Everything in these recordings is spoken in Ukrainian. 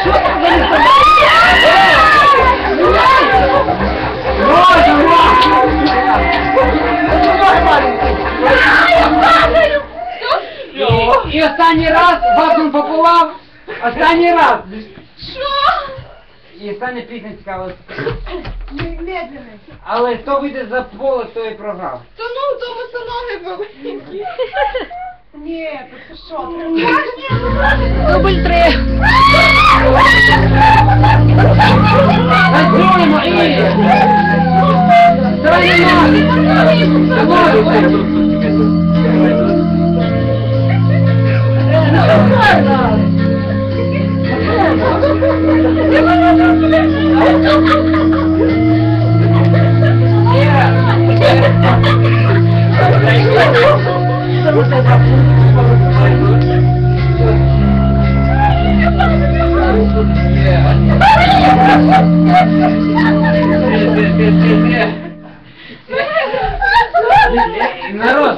Що це за І останній раз вазон пополам. Останній раз. Що? І остання пісня цікава. Медленний. Але хто вийде за поле, той і програв. То ну, то босоноги великі. Ні, то що? Дубль 3. Танцюємо і... Давай народ,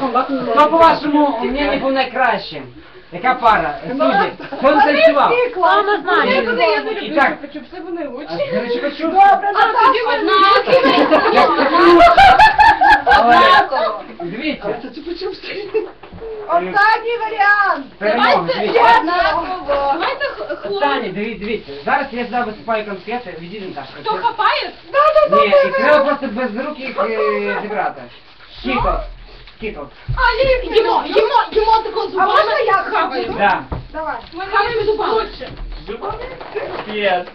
хто по-вашому мнению був найкращим? Яка пара? Судді. Хто не танцював? Мама знає. І так. Хочу, все вони А учать. я не хочу. Добре, а тоді Але, дивіться. останній варіант. Перемога, дивіться. Давайте Останній, дивіться. Зараз я сюди висипаю конфети, відійдемо так. Хто хапає? Ні, і треба просто без рук їх зібрати. Кіко. Кіко. Їмо таку зубами. А можна я хапаю? Да. Давай. Хапаємо зубами. Yes.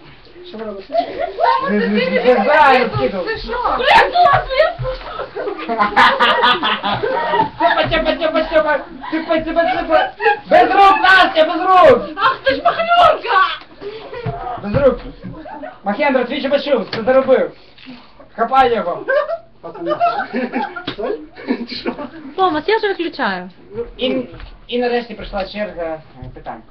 Не знаю, скидав. Ти що? Типа. Без рук, Настя, без рук. Ах ти ж махнюрка! Без рук. Махендра, твій чебачув, це заробив. Хапай його. Томас, я вже виключаю. І нарешті прийшла черга питань.